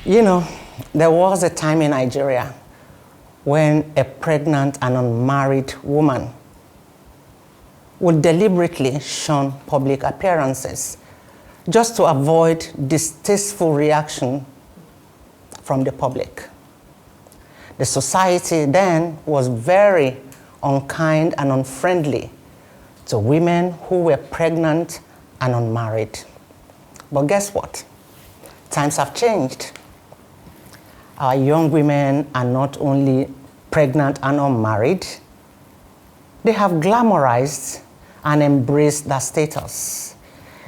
You know, there was a time in Nigeria when a pregnant and unmarried woman would deliberately shun public appearances just to avoid distasteful reaction from the public. The society then was very unkind and unfriendly to women who were pregnant and unmarried. But guess what? Times have changed. Our young women are not only pregnant and unmarried, they have glamorized and embraced their status.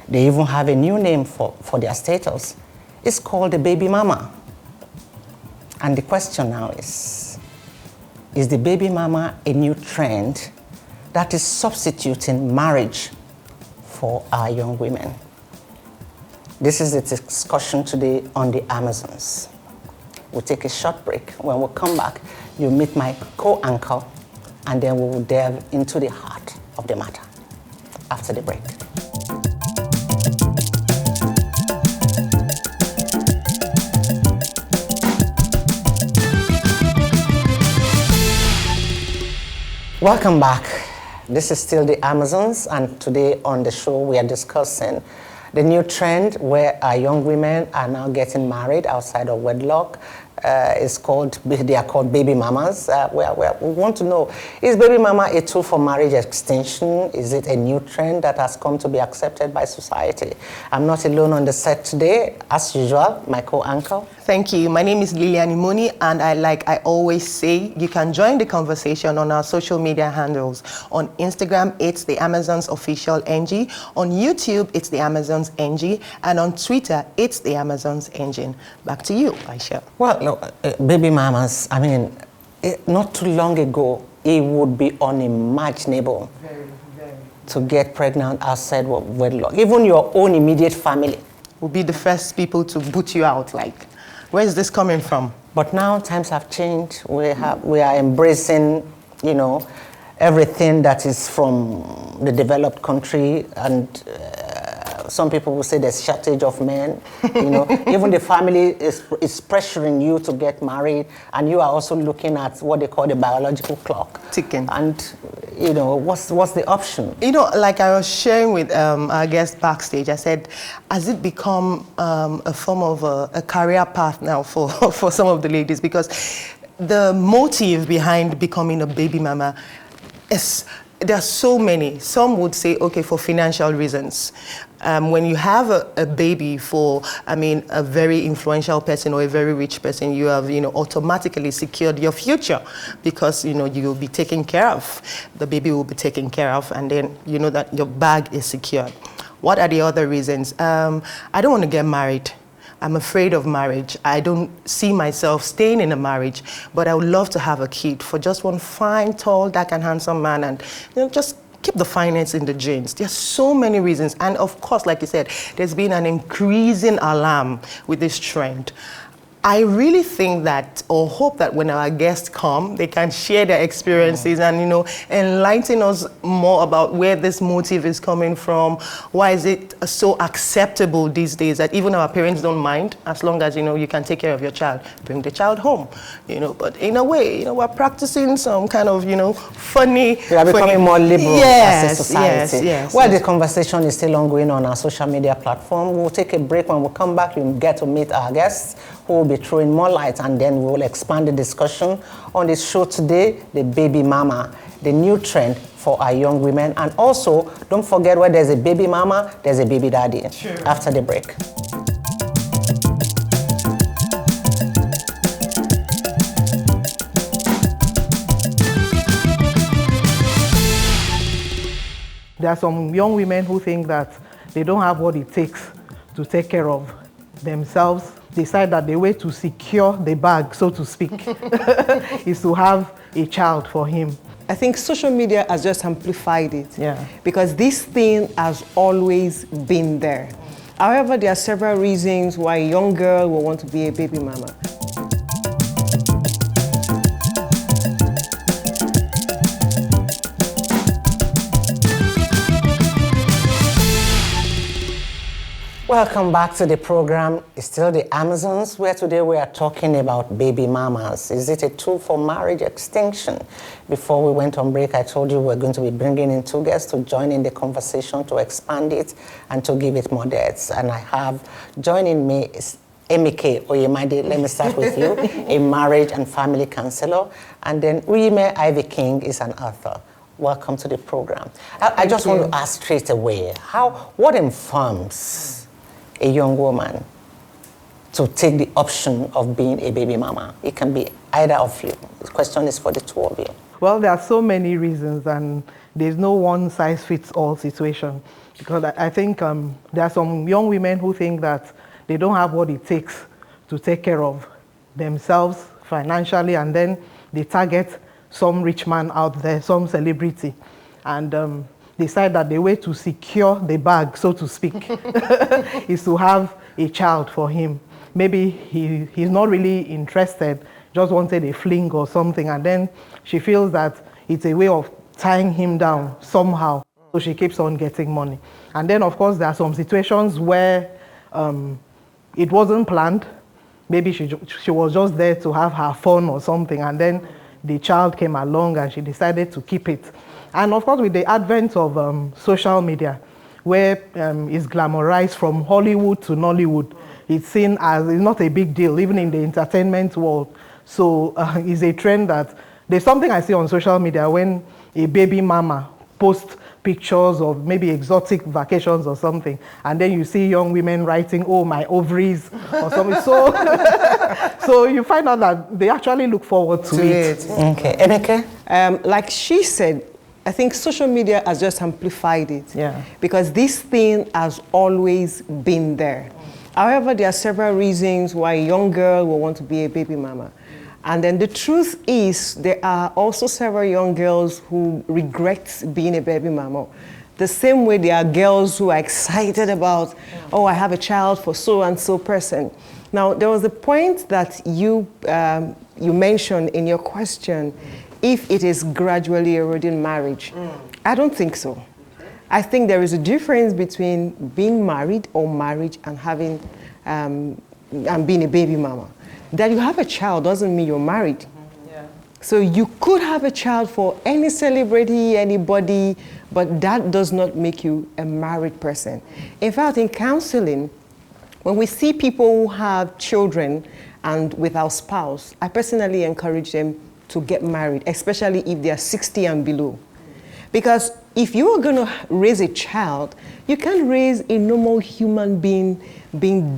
They even have a new name for their status. It's called the baby mama. And the question now is the baby mama a new trend that is substituting marriage for our young women? This is the discussion today on the Amazons. We'll take a short break. When we come back, you'll meet my co-anchor, and then we will delve into the heart of the matter after the break. Welcome back. This is still the Amazons, and today on the show we are discussing the new trend where our young women are now getting married outside of wedlock. They are called baby mamas. We want to know, is baby mama a tool for marriage extinction? Is it a new trend that has come to be accepted by society? I'm not alone on the set today. As usual, my co-anchor. Thank you. My name is Lilian Imoni, and I always say, you can join the conversation on our social media handles. On Instagram, it's the Amazons Official NG. On YouTube, it's the Amazons NG. And on Twitter, it's the Amazons Engine. Back to you, Aisha. Well, baby mamas, I mean, not too long ago, it would be unimaginable to get pregnant outside wedlock. Even your own immediate family will be the first people to boot you out, like, where is this coming from? But now times have changed. We are embracing, everything that is from the developed country, and some people will say there's shortage of men. Even the family is pressuring you to get married, and you are also looking at what they call the biological clock ticking. And what's the option? Like I was sharing with our guest backstage, I said, has it become a form of a career path now for some of the ladies? Because the motive behind becoming a baby mama is, there are so many. Some would say, okay, for financial reasons. When you have a baby for, a very influential person or a very rich person, you have, automatically secured your future because, you will be taken care of. The baby will be taken care of, and then you know that your bag is secured. What are the other reasons? I don't want to get married. I'm afraid of marriage. I don't see myself staying in a marriage, but I would love to have a kid for just one fine, tall, dark and handsome man, and just keep the finance in the genes. There's so many reasons. And of course, like you said, there's been an increasing alarm with this trend. I really think that, or hope that when our guests come, they can share their experiences and, enlighten us more about where this motive is coming from. Why is it so acceptable these days that even our parents don't mind, as long as, you can take care of your child, bring the child home, But in a way, we're practicing some kind of, funny... We are becoming more liberal as a society. Yes. The conversation is still ongoing on our social media platform. We'll take a break. When we come back, you'll get to meet our guests who will be throwing more light, and then we will expand the discussion on this show today, the baby mama, the new trend for our young women. And also, don't forget, where there's a baby mama, there's a baby daddy. Sure. After the break. There are some young women who think that they don't have what it takes to take care of themselves. Decide that the way to secure the bag, so to speak, is to have a child for him. I think social media has just amplified it. Yeah. Because this thing has always been there. However, there are several reasons why a young girl will want to be a baby mama. Welcome back to the program. It's still the Amazons, where today we are talking about baby mamas. Is it a tool for marriage extinction? Before we went on break, I told you we're going to be bringing in two guests to join in the conversation, to expand it, and to give it more depth. And I have joining me is Emike Oyemade. Let me start with you, a marriage and family counselor. And then Uyime Ivy King is an author. Welcome to the program. I just want to ask straight away, what informs a young woman to take the option of being a baby mama? It can be either of you. The question is for the two of you. Well, there are so many reasons, and there's no one-size-fits-all situation. Because I think there are some young women who think that they don't have what it takes to take care of themselves financially, and then they target some rich man out there, some celebrity, and decide that the way to secure the bag, so to speak, is to have a child for him. Maybe he's not really interested, just wanted a fling or something, and then she feels that it's a way of tying him down somehow, so she keeps on getting money. And then, of course, there are some situations where it wasn't planned. Maybe she was just there to have her fun or something, and then the child came along and she decided to keep it. And of course, with the advent of social media, where it's glamorized from Hollywood to Nollywood, it's seen as it's not a big deal, even in the entertainment world. So it's a trend that there's something I see on social media when a baby mama posts pictures of maybe exotic vacations or something, and then you see young women writing, "Oh, my ovaries," or something. So, so you find out that they actually look forward to it. Okay, Emeke? Like she said, I think social media has just amplified it. Yeah. Because this thing has always been there. However, there are several reasons why a young girl will want to be a baby mama. And then the truth is, there are also several young girls who regret being a baby mama. The same way there are girls who are excited about, oh, I have a child for so-and-so person. Now, there was a point that you mentioned in your question, if it is gradually eroding marriage. I don't think so. I think there is a difference between being married or marriage and having and being a baby mama. That you have a child doesn't mean you're married. So you could have a child for any celebrity, anybody, but that does not make you a married person. In fact, in counseling, when we see people who have children and without spouse, I personally encourage them to get married, especially if they are 60 and below. Because if you are going to raise a child, you can't raise a normal human being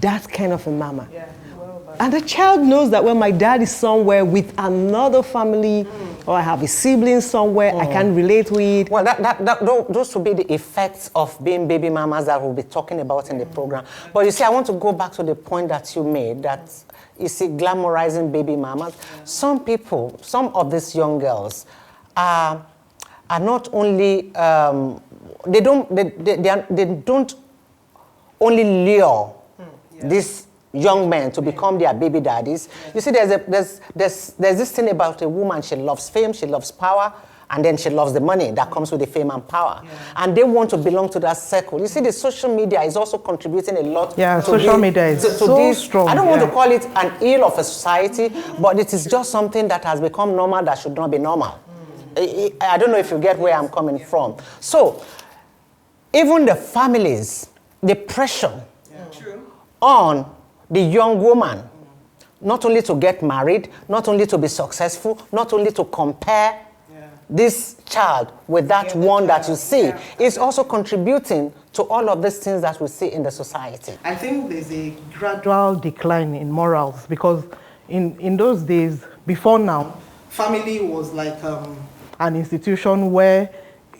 that kind of a mama. Yeah. And the child knows that when my dad is somewhere with another family, or I have a sibling somewhere I can relate with. Well, those will be the effects of being baby mamas that we'll be talking about in the program. But you see, I want to go back to the point that you made, that you see, glamorizing baby mamas. Some people, some of these young girls are not only, they don't only lure these young men to become their baby daddies. You see, there's this thing about a woman, she loves fame, she loves power, and then she loves the money that comes with the fame and power. Yeah. And they want to belong to that circle. You see, the social media is also contributing a lot. Yeah, social media is so strong. I don't want to call it an ill of a society, but it is just something that has become normal that should not be normal. I don't know if you get where I'm coming from. So, even the families, the pressure on the young woman, not only to get married, not only to be successful, not only to compare this child with that one that you see, is also contributing to all of these things that we see in the society. I think there's a gradual decline in morals, because in those days, before now, family was like an institution where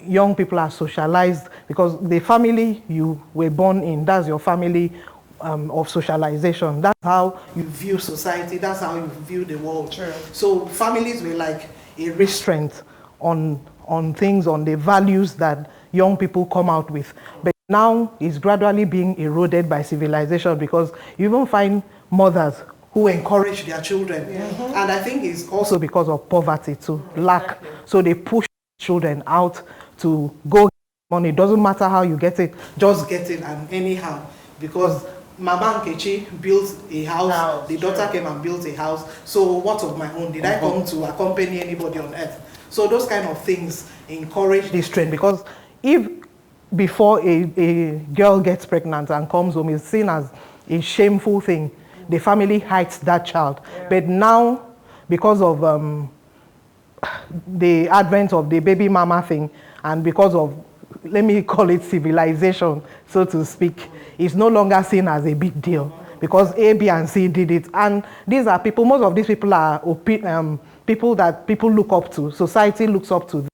young people are socialized, because the family you were born in, that's your family of socialization. That's how you view society, that's how you view the world. Sure. So families were like a restraint on things, on the values that young people come out with. But now it's gradually being eroded by civilization, because you even find mothers who encourage their children. And I think it's also because of poverty too, lack. So they push children out to go get money. It doesn't matter how you get it, just get it and anyhow. because Mama Nkechi built a house, the daughter came and built a house, so what of my own? Did I come to accompany anybody on earth? So those kind of things encourage this trend, because if before a girl gets pregnant and comes home, it's seen as a shameful thing. The family hides that child. Yeah. But now, because of the advent of the baby mama thing, and because of, let me call it civilization, so to speak, it's no longer seen as a big deal because A, B, and C did it. And these are people, most of these people are people that people look up to, society looks up to them.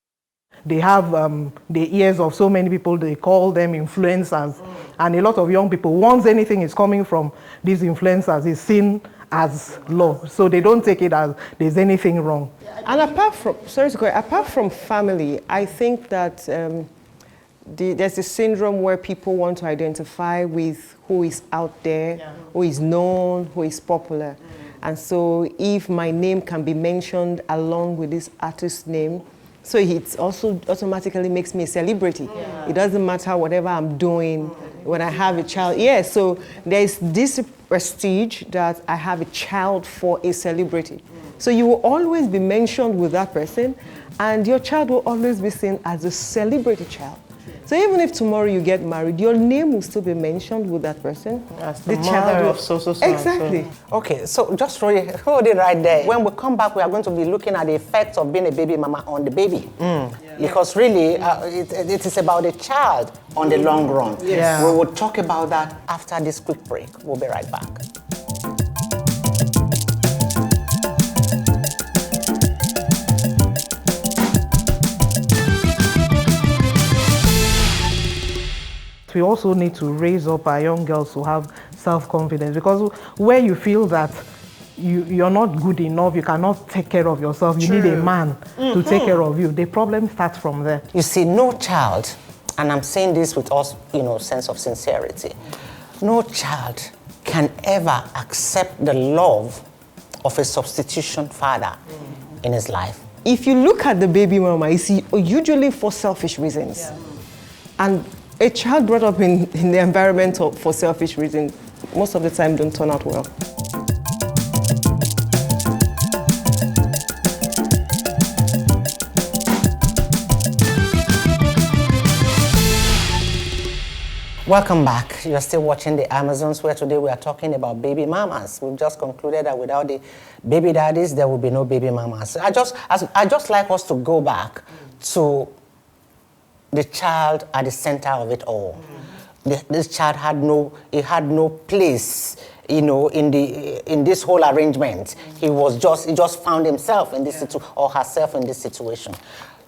They have the ears of so many people, they call them influencers. And a lot of young people, once anything is coming from these influencers, is seen as law. So they don't take it as there's anything wrong. And apart from family, I think that there's a syndrome where people want to identify with who is out there, who is known, who is popular. And so if my name can be mentioned along with this artist's name, so it also automatically makes me a celebrity. It doesn't matter whatever I'm doing when I have a child. So there's this prestige that I have a child for a celebrity. So you will always be mentioned with that person, and your child will always be seen as a celebrity child. So even if tomorrow you get married, your name will still be mentioned with that person. As the child of so. Exactly. Okay, so just hold it right there. When we come back, we are going to be looking at the effects of being a baby mama on the baby. Because really, it is about the child on the long run. Yes. We will talk about that after this quick break. We'll be right back. We also need to raise up our young girls to have self-confidence, because where you feel that you're not good enough, you cannot take care of yourself, you need a man to take care of you, the problem starts from there. You see, no child, and I'm saying this with all, sense of sincerity, no child can ever accept the love of a substitution father in his life. If you look at the baby mama, you see, usually for selfish reasons. And a child brought up in the environment for selfish reasons, most of the time don't turn out well. Welcome back. You're still watching The Amazons, where today we are talking about baby mamas. We've just concluded that without the baby daddies, there will be no baby mamas. I just like us to go back to the child at the center of it all. This child had no place, in this whole arrangement. He just found himself in this or herself in this situation.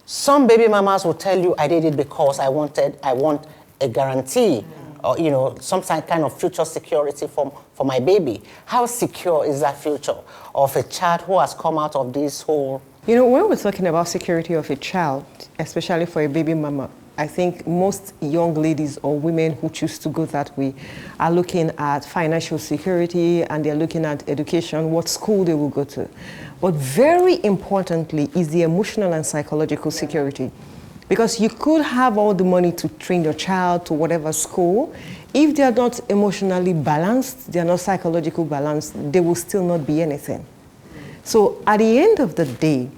Some baby mamas will tell you, I did it because I want a guarantee, or some kind of future security for my baby. How secure is that future of a child who has come out of this whole? When we're talking about security of a child, especially for a baby mama, I think most young ladies or women who choose to go that way are looking at financial security, and they're looking at education, what school they will go to. But very importantly is the emotional and psychological security. Because you could have all the money to train your child to whatever school. If they are not emotionally balanced, they are not psychologically balanced, they will still not be anything. So at the end of the day,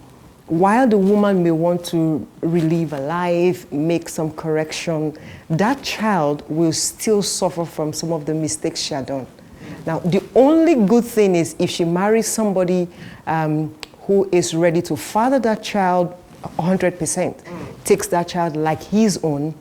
while the woman may want to relive a life, make some correction, that child will still suffer from some of the mistakes she had done. Now, the only good thing is if she marries somebody who is ready to father that child 100%, takes that child like his own,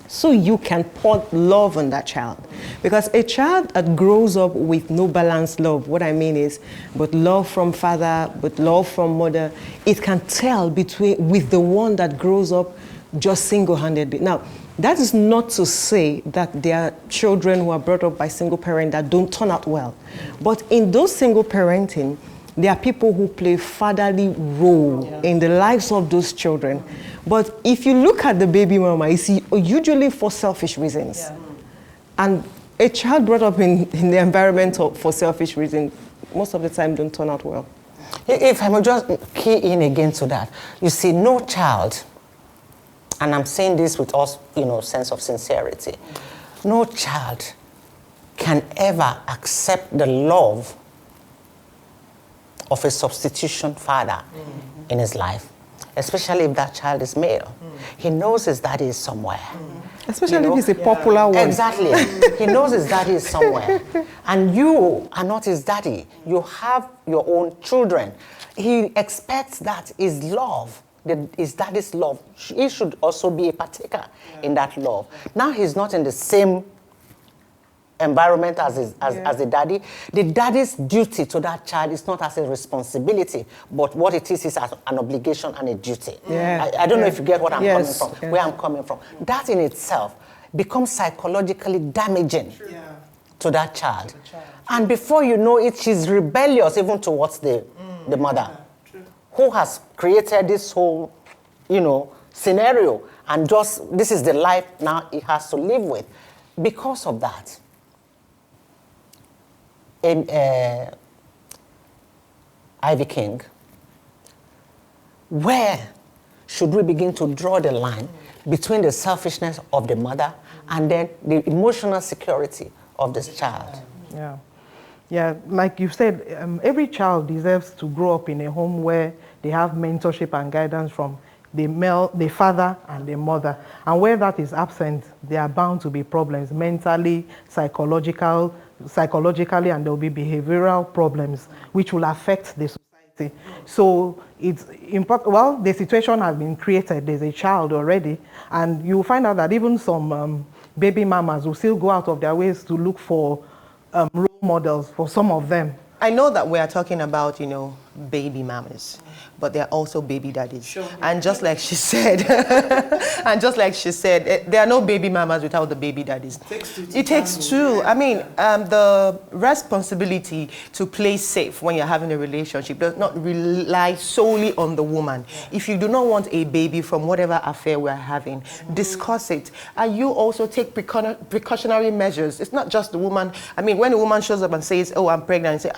so you can pour love on that child. Because a child that grows up with no balanced love, what I mean is, but love from father, but love from mother, it can tell with the one that grows up just single-handedly. Now, that is not to say that there are children who are brought up by single parents that don't turn out well. But in those single parenting, there are people who play fatherly role in the lives of those children. But if you look at the baby mama, you see, usually for selfish reasons. And a child brought up in the environment for selfish reasons, most of the time don't turn out well. If I may just key in again to that, you see, no child, and I'm saying this with all, sense of sincerity, no child can ever accept the love of a substitution father in his life, especially if that child is male. He knows his daddy is somewhere. Especially if he's a popular one. Exactly. He knows his daddy is somewhere. And you are not his daddy. You have your own children. He expects that his love, his daddy's love, he should also be a partaker in that love. Now he's not in the same environment as the daddy. The daddy's duty to that child is not as a responsibility, but what it is as an obligation and a duty. I don't know if you get what I'm coming from, where I'm coming from. That in itself becomes psychologically damaging to that child. And before you know it, she's rebellious even towards the mother, who has created this whole, scenario, and just this is the life now he has to live with. Because of that, in Ivy King, where should we begin to draw the line between the selfishness of the mother and then the emotional security of this child? Yeah, like you said, every child deserves to grow up in a home where they have mentorship and guidance from the father and the mother. And where that is absent, there are bound to be problems mentally, psychologically, and there will be behavioral problems which will affect the society. So it's important. Well, the situation has been created. There's a child already, and you will find out that even some baby mamas will still go out of their ways to look for role models for some of them. I know that we are talking about, baby mamas, but they're also baby daddies. Sure. And just like she said, there are no baby mamas without the baby daddies. It takes two. I mean, the responsibility to play safe when you're having a relationship does not rely solely on the woman. If you do not want a baby from whatever affair we're having, discuss it. And you also take precautionary measures. It's not just the woman. I mean, when a woman shows up and says, oh, I'm pregnant, and say,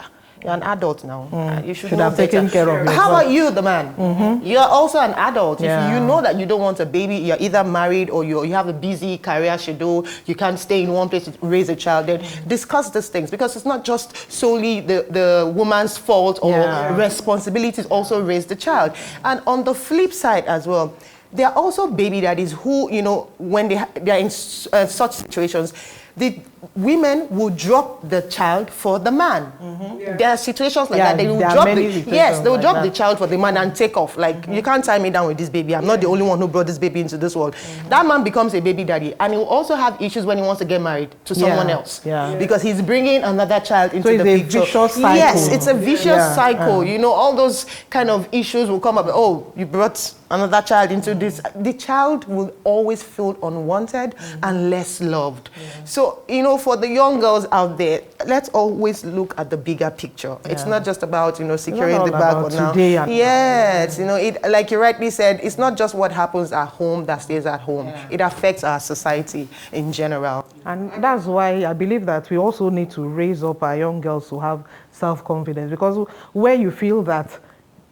you're an adult now. You should have taken care of yourself. How about you, the man? You're also an adult. If you know that you don't want a baby, you're either married or you have a busy career schedule, you can't stay in one place to raise a child, then discuss these things, because it's not just solely the woman's fault or responsibility to also raise the child. And on the flip side as well, there are also baby daddies who, when they're in such situations, the women will drop the child for the man. There are situations like that. They will drop they will drop the child for the man and take off. Like, you can't tie me down with this baby. I'm not the only one who brought this baby into this world. That man becomes a baby daddy, and he will also have issues when he wants to get married to someone else. Because he's bringing another child into the picture. It's a vicious cycle. Yes, it's a vicious cycle. All those kind of issues will come up. Oh, you brought another child into this. The child will always feel unwanted and less loved. So, for the young girls out there, let's always look at the bigger picture. It's not just about, securing the bag or now. Yes, like you rightly said, it's not just what happens at home that stays at home. It affects our society in general. And that's why I believe that we also need to raise up our young girls to have self-confidence, because where you feel that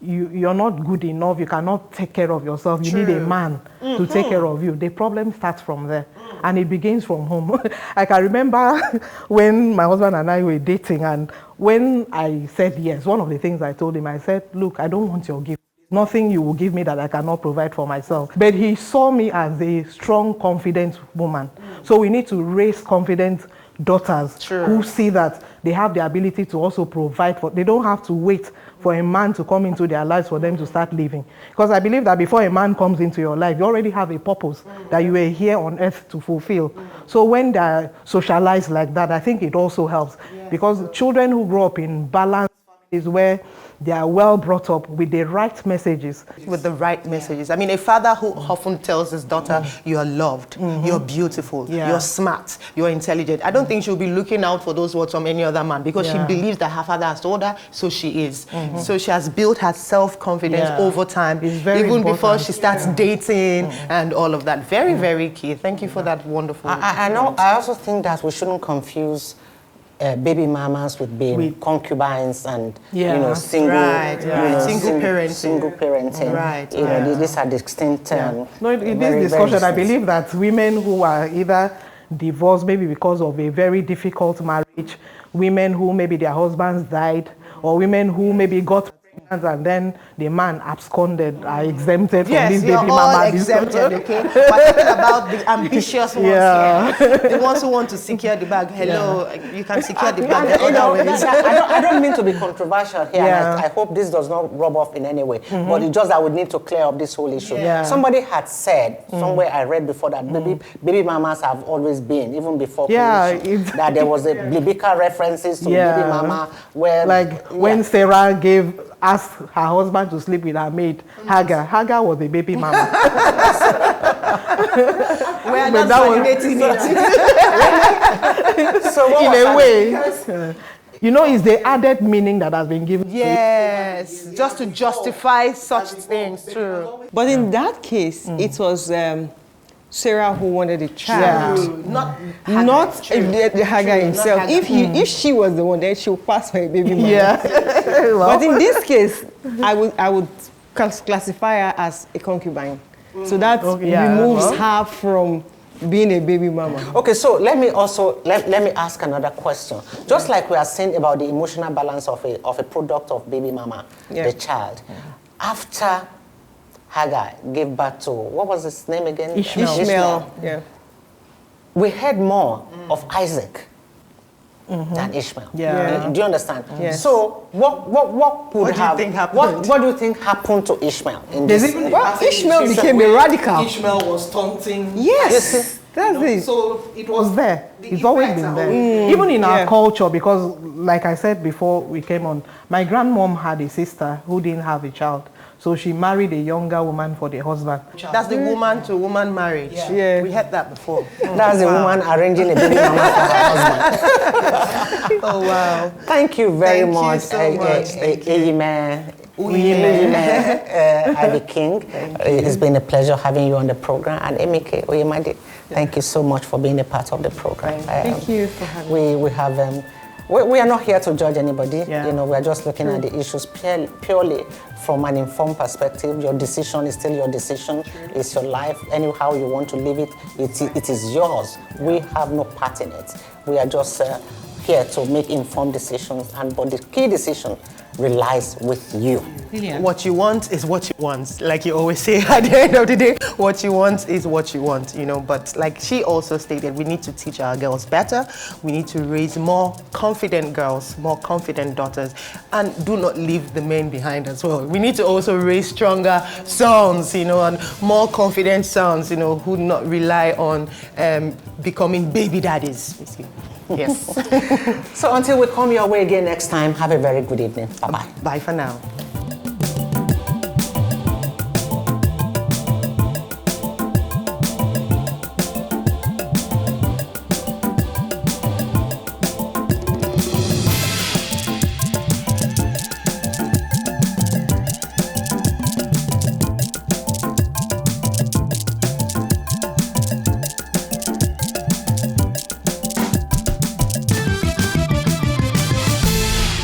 you're not good enough, you cannot take care of yourself, you need a man to take care of you, the problem starts from there. And it begins from home. I can remember when my husband and I were dating, and when I said yes, one of the things I told him, I said, look, I don't want your gift. Nothing you will give me that I cannot provide for myself. But he saw me as a strong, confident woman. So we need to raise confident daughters who see that they have the ability to also provide for, they don't have to wait for a man to come into their lives for them to start living. Because I believe that before a man comes into your life, you already have a purpose that you were here on earth to fulfill. So when they're socialized like that, I think it also helps. Because children who grow up in balanced families where they are well brought up with the right messages. With the right messages. I mean, a father who often tells his daughter, you're loved, you're beautiful, you're smart, you're intelligent. I don't think she'll be looking out for those words from any other man, because she believes that her father has told her, so she is. So she has built her self-confidence over time, even before she starts dating and all of that. Very, very key. Thank you for that wonderful. I also think that we shouldn't confuse baby mamas with being concubines and single, single parenting. Single parenting. These are distinct. No, in this discussion, I believe that women who are either divorce, maybe because of a very difficult marriage, women who maybe their husbands died, or women who maybe got pregnant and then the man absconded, are exempted from this baby mama. All exempted, okay? We're talking about the ambitious ones here. The ones who want to secure the bag. Hello, you can secure the bag other ways. I don't mean to be controversial here, Yeah. and I hope this does not rub off in any way, but it's just that we need to clear up this whole issue. Yeah. Somebody had said, somewhere I read before, that baby mamas have always been, even before creation, that there was a biblical references to baby mama, where... Like when Sarah asked her husband to sleep with her maid, Hagar. Hagar was a baby mama. We're not validating it. So In a way, you know, it's the added meaning that has been given. Yes, just to justify such things, true. But in that case, it was Sarah who wanted a child. Yeah. Not The Hagar himself. If she was the one, then she would pass for a baby mama. Yeah. But in this case, I would classify her as a concubine. So that removes her from being a baby mama. Okay, so let me also let me ask another question. Just like we are saying about the emotional balance of a product of baby mama, the child, after Hagar gave birth to, what was his name again? Ishmael. Yeah. We heard more of Isaac than Ishmael. Yeah. Do you understand? Yes. So what do you think happened? What do you think happened to Ishmael in There's this? even Well, Ishmael became a radical. Ishmael was taunting. Yes, that's it. So it was there. It's always been there. Even in our culture, because like I said before we came on, my grandmom had a sister who didn't have a child. So she married a younger woman for the husband. That's the woman to woman marriage. Yeah. We had that before. That's the woman arranging a baby mama for her husband. Oh, wow. Thank you very Thank you much, so much. Ivy King. It's been a pleasure having you on the program. And Emike Oyemade, thank you so much for being a part of the program. Thank you for having me. We have... we are not here to judge anybody. Yeah. You know, we are just looking at the issues purely from an informed perspective. Your decision is still your decision. It's your life. Anyhow you want to live it, it is yours. We have no part in it. We are just here to make informed decisions, but the key decision relies with you. What you want is what you want. Like you always say at the end of the day, what you want is what you want, you know. But like she also stated, we need to teach our girls better. We need to raise more confident girls, more confident daughters, and do not leave the men behind as well. We need to also raise stronger sons, you know, and more confident sons, you know, who not rely on becoming baby daddies, basically. Yes. So until we come your way again next time, have a very good evening. Bye-bye. Bye for now.